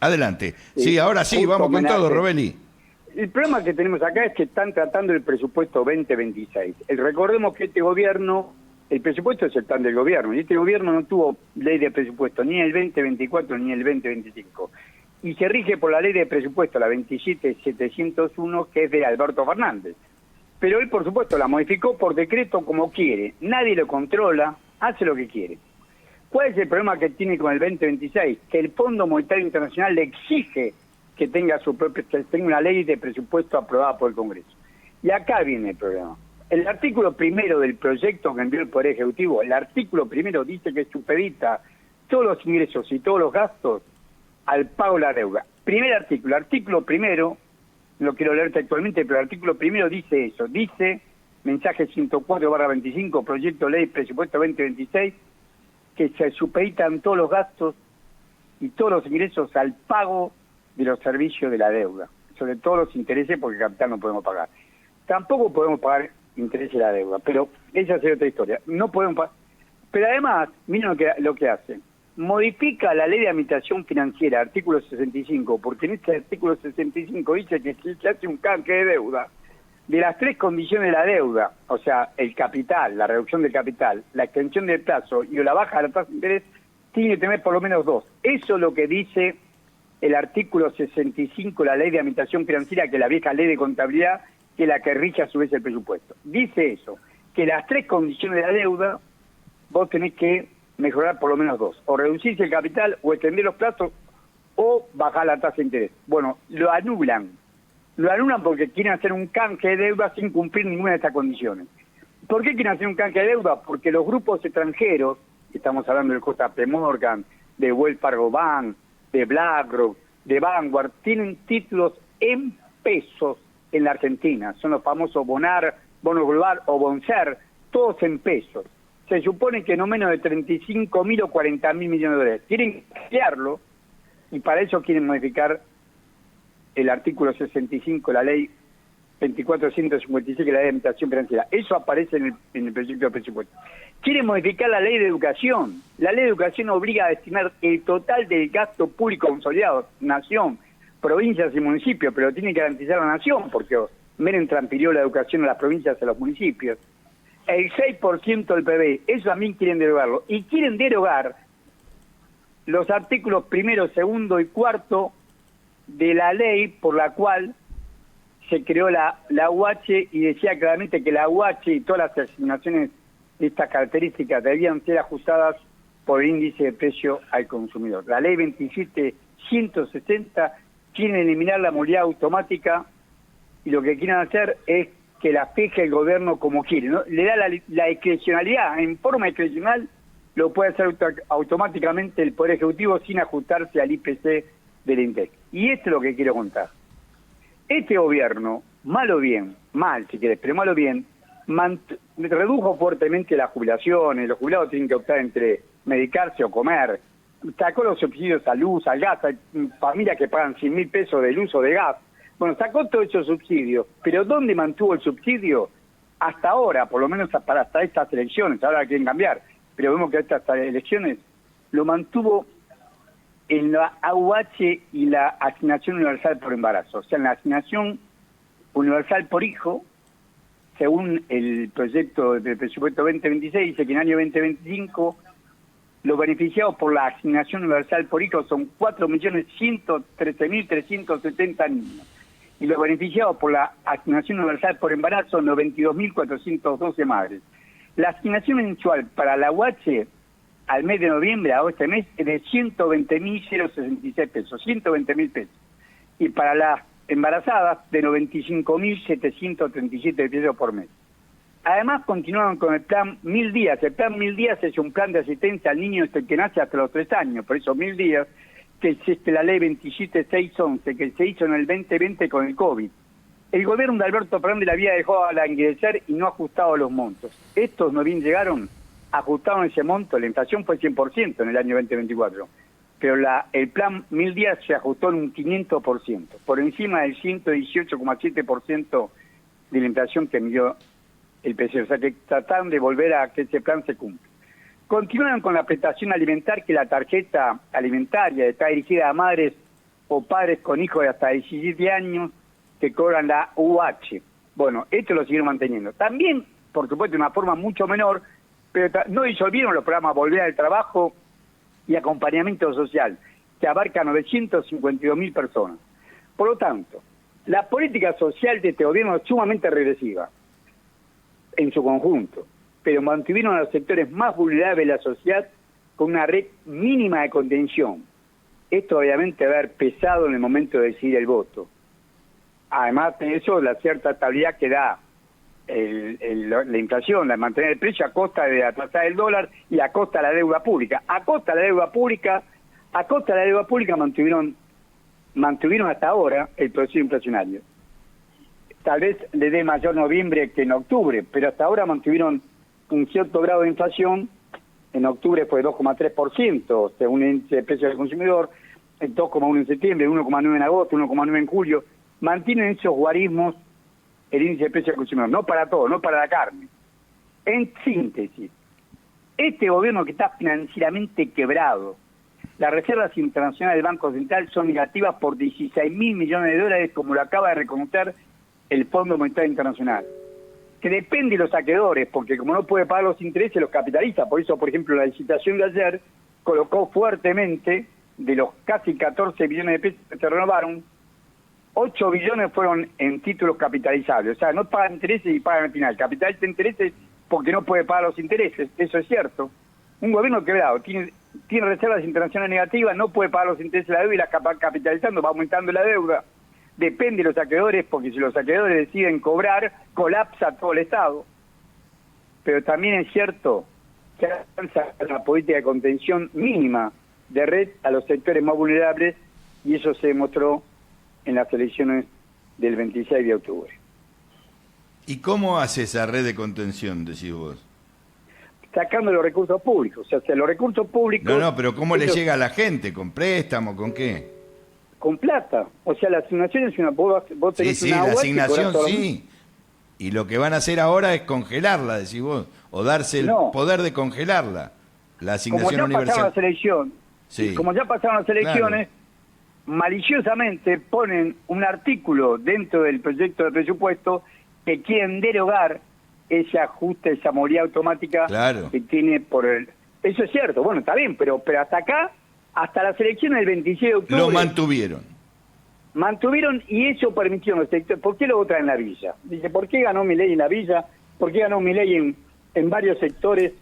Adelante. Sí, ahora sí, vamos con todo, Robeli. El problema que tenemos acá es que están tratando el presupuesto 2026. Recordemos que este gobierno, el presupuesto es el plan del gobierno, y este gobierno no tuvo ley de presupuesto ni el 2024 ni el 2025. Y se rige por la ley de presupuesto, la 27701, que es de Alberto Fernández. Pero él, por supuesto, la modificó por decreto como quiere. Nadie lo controla, hace lo que quiere. ¿Cuál es el problema que tiene con el 2026? Que el Fondo Monetario Internacional le exige que tenga una ley de presupuesto aprobada por el Congreso. Y acá viene el problema. El artículo primero del proyecto que envió el Poder Ejecutivo, el artículo primero dice que supedita todos los ingresos y todos los gastos al pago de la deuda. Primer artículo primero, no lo quiero leer textualmente, pero el artículo primero dice eso. Dice, mensaje 104/25, proyecto de ley presupuesto 2026, que se supeditan todos los gastos y todos los ingresos al pago de los servicios de la deuda, sobre todo los intereses, porque capital no podemos pagar. Tampoco podemos pagar intereses de la deuda, pero esa es otra historia. No podemos pagar. Pero además, miren lo que hace. Modifica la ley de administración financiera, artículo 65, porque en este artículo 65 dice que si se hace un canje de deuda, de las tres condiciones de la deuda, o sea, el capital, la reducción del capital, la extensión del plazo y la baja de la tasa de interés, tiene que tener por lo menos dos. Eso es lo que dice el artículo 65, la ley de administración financiera, que es la vieja ley de contabilidad, que es la que rige a su vez el presupuesto. Dice eso, que las tres condiciones de la deuda, vos tenés que mejorar por lo menos dos, o reducirse el capital, o extender los plazos, o bajar la tasa de interés. Bueno, lo anulan porque quieren hacer un canje de deuda sin cumplir ninguna de estas condiciones. ¿Por qué quieren hacer un canje de deuda? Porque los grupos extranjeros, estamos hablando del JP Morgan, de Wells Fargo Bank, de BlackRock, de Vanguard, tienen títulos en pesos en la Argentina. Son los famosos Bonar, Bono Global o Bonser, todos en pesos. Se supone que no menos de 35.000 o 40.000 millones de dólares. Quieren cambiarlo y para eso quieren modificar el artículo 65, la ley 2456, la ley de administración financiera. Eso aparece en el proyecto de presupuesto. Quieren modificar la ley de educación. La ley de educación obliga a destinar el total del gasto público consolidado, nación, provincias y municipios, pero tiene que garantizar la nación, porque Menem transfirió la educación a las provincias y a los municipios. El 6% del PBI, eso también quieren derogarlo. Y quieren derogar los artículos primero, segundo y cuarto de la ley por la cual se creó la UH, y decía claramente que la UH y todas las asignaciones de estas características debían ser ajustadas por el índice de precio al consumidor. La ley 27160 quieren eliminar la movilidad automática y lo que quieren hacer es que la fije el gobierno como quiere, ¿no? Le da la discrecionalidad, en forma discrecional lo puede hacer automáticamente el Poder Ejecutivo sin ajustarse al IPC del INDEC. Y esto es lo que quiero contar. Este gobierno, mal o bien, mal si querés, pero mal o bien, redujo fuertemente las jubilaciones, los jubilados tienen que optar entre medicarse o comer, sacó los subsidios a luz, al gas, hay familias que pagan 100.000 pesos del uso de gas. Bueno, sacó todos esos subsidios, pero ¿dónde mantuvo el subsidio? Hasta ahora, por lo menos hasta estas elecciones, ahora quieren cambiar, pero vemos que estas elecciones lo mantuvo en la AUH y la asignación universal por embarazo. O sea, en la asignación universal por hijo, según el proyecto de presupuesto 2026, dice que en el año 2025 los beneficiados por la asignación universal por hijo son 4.113.370 niños. Y los beneficiados por la asignación universal por embarazo, 92.412 madres. La asignación mensual para la UH al mes de noviembre, a este mes, es de 120.066 pesos, 120.000 pesos. Y para las embarazadas, de 95.737 pesos por mes. Además, continuaron con el plan 1000 días. El plan 1000 días es un plan de asistencia al niño que nace hasta los 3 años, por eso 1000 días, que existe la ley 27611, que se hizo en el 2020 con el COVID. El gobierno de Alberto Fernández la había dejado al ingresar y no ajustado los montos. Estos no bien llegaron, ajustaron ese monto, la inflación fue 100% en el año 2024, pero el plan 1000 días se ajustó en un 500%, por encima del 118,7% de la inflación que midió el PCE, o sea que trataron de volver a que ese plan se cumpla. Continúan con la prestación alimentaria, que la tarjeta alimentaria está dirigida a madres o padres con hijos de hasta 17 años que cobran la UH. Bueno, esto lo siguieron manteniendo. También, por supuesto, de una forma mucho menor, pero no disolvieron los programas Volver al Trabajo y Acompañamiento Social, que abarca 952.000 personas. Por lo tanto, la política social de este gobierno es sumamente regresiva en su conjunto, pero mantuvieron a los sectores más vulnerables de la sociedad con una red mínima de contención. Esto obviamente debe haber pesado en el momento de decidir el voto. Además de eso, la cierta estabilidad que da la inflación, la mantener el precio a costa de atrasar el dólar y a costa de la deuda pública. A costa de la deuda pública mantuvieron hasta ahora el proceso inflacionario. Tal vez le dé mayor noviembre que en octubre, pero hasta ahora mantuvieron un cierto grado de inflación. En octubre fue 2,3%, según el índice de precios del consumidor, 2,1 en septiembre, 1,9 en agosto, 1,9 en julio. Mantienen esos guarismos el índice de precios del consumidor, no para todo, no para la carne. En síntesis, este gobierno que está financieramente quebrado, las reservas internacionales del Banco Central son negativas por 16.000 millones de dólares, como lo acaba de reconocer el Fondo Monetario Internacional, que depende de los saqueadores, porque como no puede pagar los intereses, los capitaliza. Por eso, por ejemplo, la licitación de ayer colocó fuertemente, de los casi 14 billones de pesos que se renovaron, 8 billones fueron en títulos capitalizables. O sea, no pagan intereses y pagan al final. Capitaliza intereses porque no puede pagar los intereses, eso es cierto. Un gobierno quebrado, tiene reservas internacionales negativas, no puede pagar los intereses de la deuda y las capitalizando, va aumentando la deuda. Depende de los saqueadores, porque si los saqueadores deciden cobrar, colapsa todo el Estado. Pero también es cierto que alcanza la política de contención mínima de red a los sectores más vulnerables, y eso se demostró en las elecciones del 26 de octubre. ¿Y cómo hace esa red de contención, decís vos? Sacando los recursos públicos. O sea, los recursos públicos... No, pero ¿cómo le llega a la gente? ¿Con préstamo? ¿Con qué? Con plata. O sea, la asignación es una... Vos tenés sí, una la UH asignación sí. Y lo que van a hacer ahora es congelarla, decís vos, o darse el poder de congelarla, la asignación universal. Como ya pasaron las elecciones, claro, maliciosamente ponen un artículo dentro del proyecto de presupuesto que quieren derogar ese ajuste, esa movilidad automática, claro, que tiene por el... Eso es cierto, bueno, está bien, pero hasta acá, hasta las elecciones del 26 de octubre... Lo mantuvieron, y eso permitió... ¿Por qué lo votan en la villa? Dice, ¿por qué ganó Milei en la villa? ¿Por qué ganó Milei en varios sectores?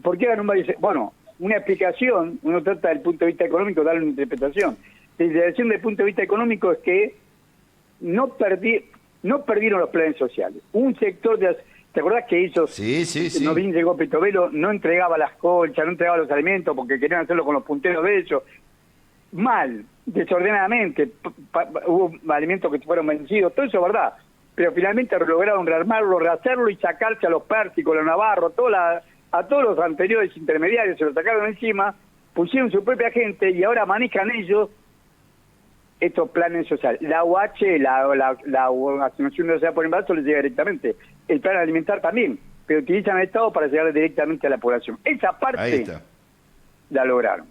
¿Por qué ganó en varios sectores? Bueno, una explicación, uno trata del punto de vista económico, darle una interpretación. La interpretación del punto de vista económico es que no perdieron los planes sociales. Un sector de... ¿Te acordás que ellos, sí. no bien llegó Petovelo, no entregaba las colchas, no entregaba los alimentos porque querían hacerlo con los punteros de ellos? Mal, desordenadamente, hubo alimentos que fueron vencidos, todo eso es verdad, pero finalmente lograron rearmarlo, rehacerlo y sacarse a los persicos, a los navarros, a todos los anteriores intermediarios, se los sacaron encima, pusieron su propia gente y ahora manejan ellos estos planes sociales. La UH, la asignación universal por embarazo les llega directamente. El plan alimentar también, pero utilizan el Estado para llegar directamente a la población. Esa parte la lograron.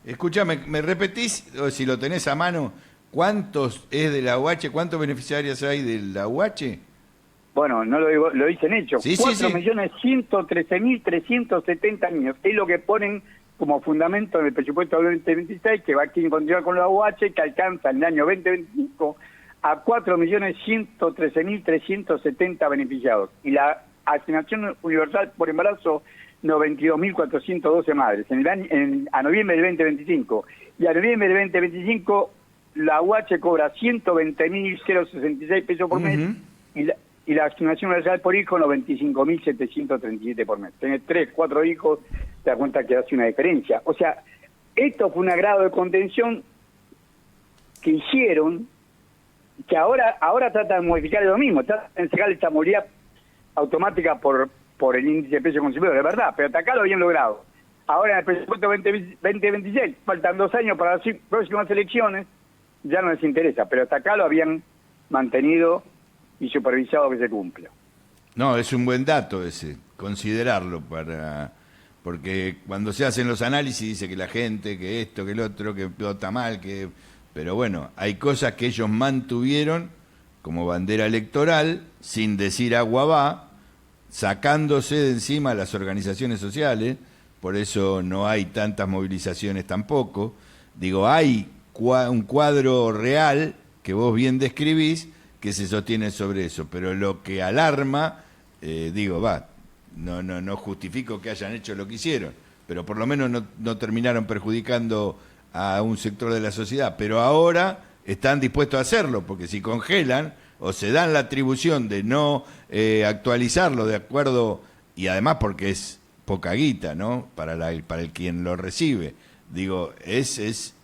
Escúchame, ¿me repetís, o si lo tenés a mano, cuántos es de la UH, cuántos beneficiarios hay de la UH? Bueno, no lo digo, lo dicen hechos. 4.113.370 niños. Es lo que ponen como fundamento en el presupuesto del 2026, que va a continuar con la UH, que alcanza en el año 2025 a 4.113.370 beneficiados. Y la asignación universal por embarazo, 92.412 madres. A noviembre del 2025. Y a noviembre del 2025, la UH cobra 120.066 pesos por mes, y la asignación universal por hijo, 95.737 por mes. Tenés 3, 4 hijos, te das cuenta que hace una diferencia. O sea, esto fue un agrado de contención que hicieron, que ahora tratan de modificar lo mismo, tratan de sacar esta movilidad automática por el índice de precio consumidor, es verdad, pero hasta acá lo habían logrado. Ahora en el presupuesto 2026, faltan 2 años para las próximas elecciones, ya no les interesa, pero hasta acá lo habían mantenido y supervisado que se cumpla. No, es un buen dato ese, considerarlo, porque cuando se hacen los análisis dice que la gente, que esto, que el otro, que todo está mal, que Pero bueno, hay cosas que ellos mantuvieron como bandera electoral, sin decir agua va, sacándose de encima a las organizaciones sociales, por eso no hay tantas movilizaciones tampoco. Digo, hay un cuadro real que vos bien describís que se sostiene sobre eso, pero lo que alarma, no justifico que hayan hecho lo que hicieron, pero por lo menos no terminaron perjudicando a un sector de la sociedad, pero ahora están dispuestos a hacerlo, porque si congelan o se dan la atribución de no actualizarlo de acuerdo, y además porque es poca guita, ¿no? Para el quien lo recibe, digo, es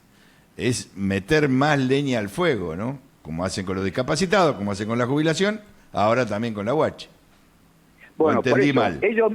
meter más leña al fuego, ¿no? Como hacen con los discapacitados, como hacen con la jubilación, ahora también con la UH. Bueno, entendí por eso, mal. ellos,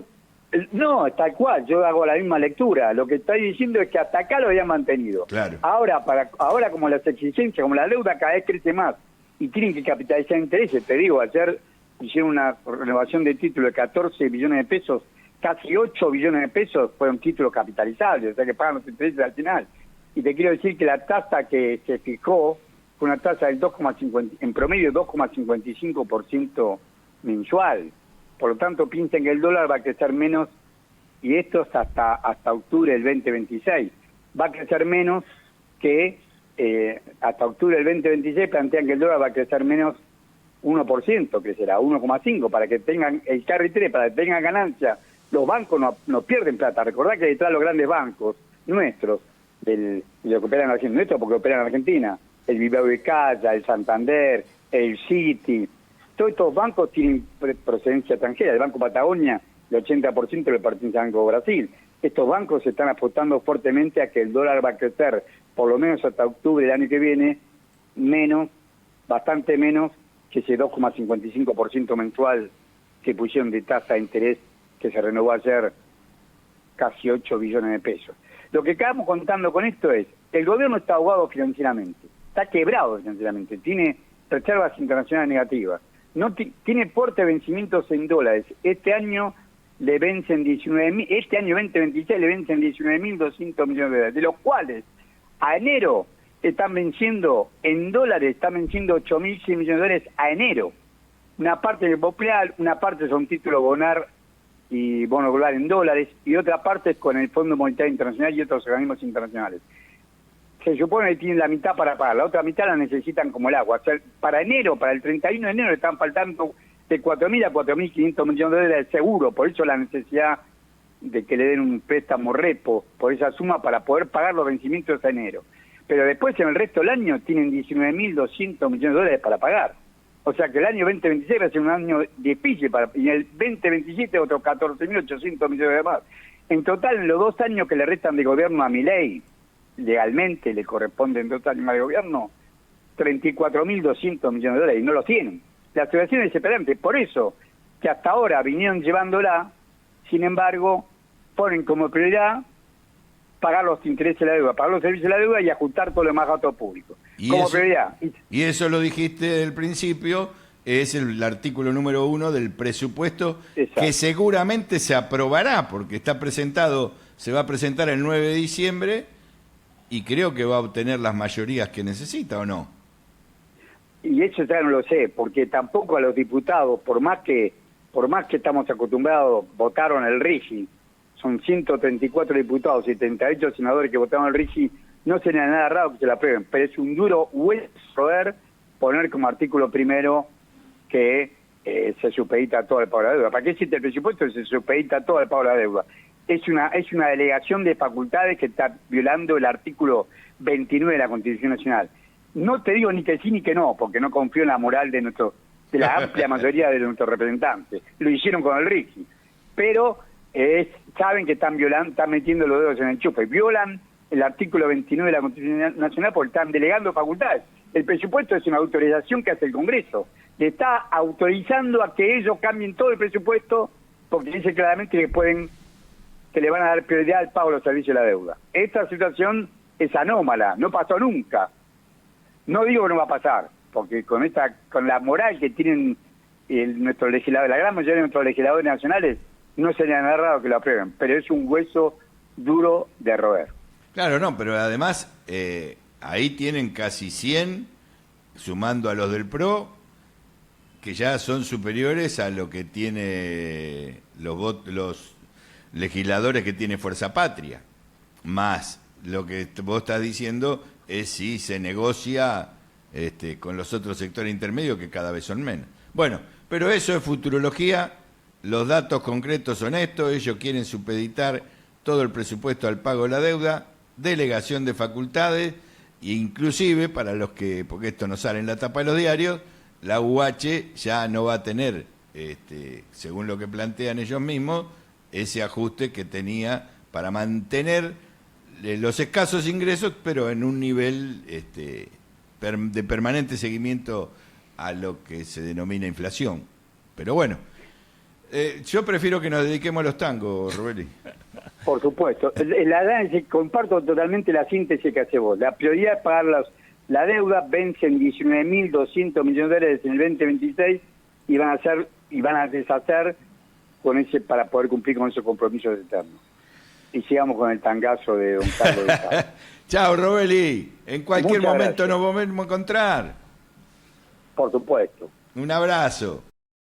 no, tal cual, yo hago la misma lectura. Lo que estoy diciendo es que hasta acá lo habían mantenido. Claro. Ahora como las exigencias, como la deuda cada vez crece más y tienen que capitalizar intereses, te digo, ayer hicieron una renovación de título de 14 billones de pesos, casi 8 billones de pesos fueron títulos capitalizables, o sea que pagan los intereses al final. Y te quiero decir que la tasa que se fijó fue una tasa del 2,50, en promedio 2,55% mensual. Por lo tanto, piensen que el dólar va a crecer menos, y esto es hasta octubre del 2026. Va a crecer menos que, hasta octubre del 2026 plantean que el dólar va a crecer menos 1%, crecerá 1,5%, para que tengan el carry trade, para que tengan ganancia. Los bancos no pierden plata. Recordá que detrás de los grandes bancos nuestros, de lo que operan en Argentina, nuestros porque operan en Argentina, el BBVA, el Santander, el Citi, todos estos bancos tienen procedencia extranjera. El Banco Patagonia, el 80% le pertenece al Banco Brasil. Estos bancos se están apostando fuertemente a que el dólar va a crecer, por lo menos hasta octubre del año que viene, bastante menos que ese 2,55% mensual que pusieron de tasa de interés, que se renovó ayer, casi 8 billones de pesos. Lo que acabamos contando con esto es, el gobierno está ahogado financieramente, está quebrado financieramente, tiene reservas internacionales negativas, no tiene fuertes vencimientos en dólares. Este año le vencen 19.000, este año 2026 le vencen 19.200 millones de dólares, de los cuales a enero están venciendo en dólares, están venciendo 8.100 millones de dólares a enero. Una parte del popular, una parte son títulos Bonar y bono global en dólares, y otra parte es con el Fondo Monetario Internacional y otros organismos internacionales. Se supone que tienen la mitad para pagar, la otra mitad la necesitan como el agua. O sea, para enero, para el 31 de enero, le están faltando de 4.000 a 4.500 millones de dólares seguro, por eso la necesidad de que le den un préstamo repo por esa suma para poder pagar los vencimientos de enero. Pero después, en el resto del año, tienen 19.200 millones de dólares para pagar. O sea que el año 2026 va a ser un año difícil, y el 2027 otros 14.800 millones de más. En total, en los 2 años que le restan de gobierno a Milei, legalmente le corresponden 2 años más de gobierno, 34.200 millones de dólares, y no los tienen. La situación es desesperante, por eso que hasta ahora vinieron llevándola, sin embargo, ponen como prioridad pagar los intereses de la deuda, pagar los servicios de la deuda y ajustar todo lo demás gasto público. Como prioridad. Y eso lo dijiste del principio, es el artículo número 1 del presupuesto. Exacto. Que seguramente se aprobará, porque está presentado, se va a presentar el 9 de diciembre, y creo que va a obtener las mayorías que necesita, ¿o no? Y eso ya no lo sé, porque tampoco a los diputados, por más que estamos acostumbrados, votaron el RIGI, son 134 diputados y 78 senadores que votaron el RIGI, no sería nada raro que se la aprueben, pero es un duro hueso roer poner como artículo primero que se supedita todo el pago de la deuda. ¿Para qué existe el presupuesto? Se supedita todo el pago de la deuda. Es una delegación de facultades que está violando el artículo 29 de la Constitución Nacional. No te digo ni que sí ni que no, porque no confío en la moral de la amplia mayoría de nuestros representantes. Lo hicieron con el RIGI, pero saben que están metiendo los dedos en el enchufe. Violan el artículo 29 de la Constitución Nacional porque están delegando facultades. El presupuesto es una autorización que hace el Congreso. Le está autorizando a que ellos cambien todo el presupuesto porque dice claramente que le van a dar prioridad al pago de los servicios de la deuda. Esta situación es anómala, no pasó nunca. No digo que no va a pasar, porque con la moral que tienen nuestros legisladores, la gran mayoría de nuestros legisladores nacionales, no sería nada raro que lo aprueben, pero es un hueso duro de roer. Claro, no, pero además ahí tienen casi 100, sumando a los del PRO, que ya son superiores a lo que tiene los legisladores que tiene Fuerza Patria. Más lo que vos estás diciendo es si se negocia con los otros sectores intermedios, que cada vez son menos. Bueno, pero eso es futurología, los datos concretos son estos, ellos quieren supeditar todo el presupuesto al pago de la deuda, delegación de facultades, e inclusive para los que, porque esto no sale en la tapa de los diarios, la UH ya no va a tener, según lo que plantean ellos mismos, ese ajuste que tenía para mantener los escasos ingresos, pero en un nivel de permanente seguimiento a lo que se denomina inflación. Pero bueno, yo prefiero que nos dediquemos a los tangos, Robeli. Por supuesto. Comparto totalmente la síntesis que hace vos. La prioridad es pagar la deuda, vencen 19.200 millones de dólares en el 2026 y van a deshacer con ese para poder cumplir con esos compromisos eternos. Y sigamos con el tangazo de don Carlos de Sá. Chao, Robeli. En cualquier Muchas momento gracias. nos volvemos a encontrar. Por supuesto. Un abrazo.